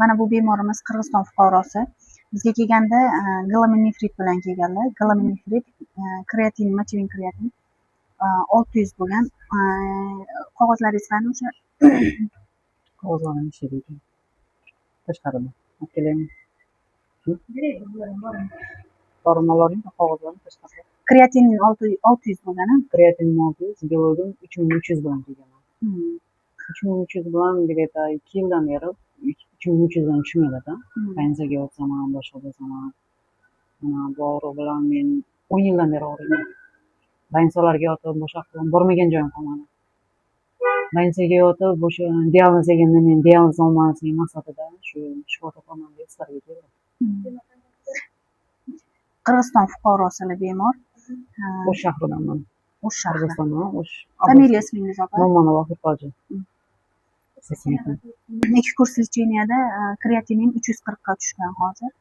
Mana bu bemorimiz Qirg'iziston fuqarosi. Bizga kelganda glomenifrit bilan kelganlar. Glomenifrit, kreatin, motivin kreatin 600 bo'lgan. Qog'ozlaringiz qani o'sha? Qog'ozlarim ichida ekan. Tashqarida. Keling. Formalarning qog'ozlarini tashqarida. Kreatinin 600 bo'lgan. Kreatin 600, biologin 3300 bilan kelganman. 3300 bilan birga 2 yildan beri 3300 dan tushmaydi-da. Pensiyaga o'tsam ham, boshqa bo'lsam ham. Mana bu og'riq bilan men 10 yildan beri og'riyman. Pensiyalarga yotib, boshqa bormagan joyim qolmadi. Pensiyaga yotib, o'sha diagnoz deganda men diagnoz olmaslik maqsadida shu shifo topaman deb sizlarga keldim. Qirg'iziston fuqarosili bemor. O'sh shahridanman. O'sh shahri. Qirg'izistondan, O'sh. Familiya ismingiz opa? Mo'minova Firqoji. 2 kurs lechенияda kreatinin 340 ga tushgan hozir.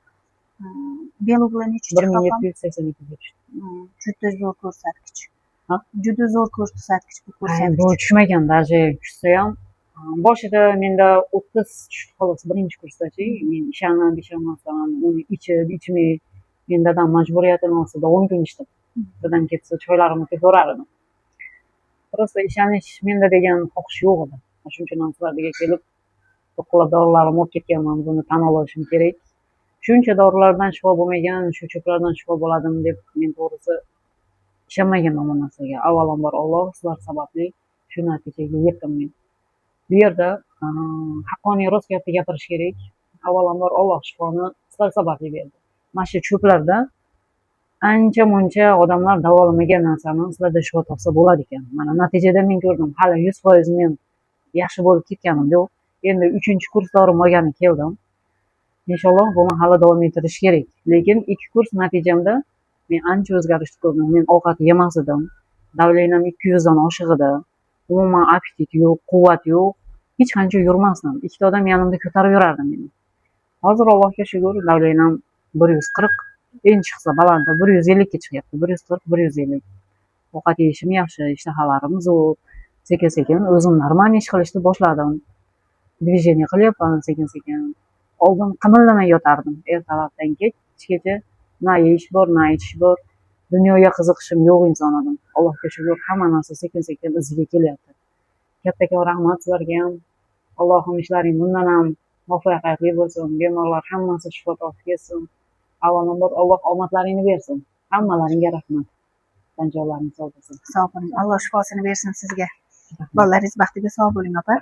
Belugla nechi chiqdi? 1782 ga tushdi. Juda zo'r ko'rsatkich. Juda zo'r ko'rsatkich bu ko'rsatkich. Bu tushmagan darajaga tushsa ham boshida menda 30 tushdi xolos birinchi kursdachi. Men ishonmasdan uni ichmay men dadam majburiyatini ostida 10 kun ichdim. Dadam ketsa choylarimni ko'tarar edim. Просто ishonish menda degan xohish yo'q edi. Shuning uchun sizlarga kelib to'qqiz dorilarimni olib ketganman, buni tan olishim kerak. Shuncha dorilardan shifo bo'lmagan, shu cho'plardan shifo bo'ladimi deb men to'g'risi ishonmaganman bu narsaga. Avvalambor Alloh sizlar sababli shu natijaga yetdim men. Bu yerda haqqoniy rost gapni gapirish kerak. Avvalambor Alloh shifoni sizlar sababli berdi. Mana shu cho'plarda ancha-muncha odamlar davolamagan narsani sizlarda shifo topsa bo'ladi ekan. Mana natijada men ko'rdim, hali 100% men yaxshi bo'lib ketganim yo'q. Endi 3-kurs dorim olgani keldim. Inshaalloh buni hali davom ettirish kerak. Lekin 2 kurs natijamda men ancha o'zgarishni ko'rdim. Men ovqat yemas edim. Davleniyam 200 dan oshiq edi. Umuman appetit yo'q, quvvat yo'q. Hech qancha yurmasdim. Ikkita odam yonimda ko'tarib yurardi meni. Hozir Allohga shukr, davleniyam 140, eng chiqsa balanda 150 ga chiqyapti. 140, 150. Ovqat yeyishim yaxshi, ishtahalarim zo'r. Sekin-sekin o'zim normal ish qilishni boshladim. Движение qilyapman sekin-sekin. Oldin qimillamay yotardim. Ertalabdan kechgacha na yeyish bor, na ichish bor. Dunyoga qiziqishim yo'q inson edim. Allohga shukr, hamma narsa sekin-sekin iziga kelyapti. Kattakon rahmat sizlarga ham. Allohim ishlaring bundan ham muvaffaqiyatli bo'lsin. Bemorlar hammasi shifo topib ketsin. Avvalambor Alloh omadlaringni bersin. Hammalaringga rahmat. Tan-jonlaringiz sog' bo'lsin. Sog' bo'ling. Alloh shifosini bersin sizga. Bolalaringiz baxtiga sog' bo'ling opa.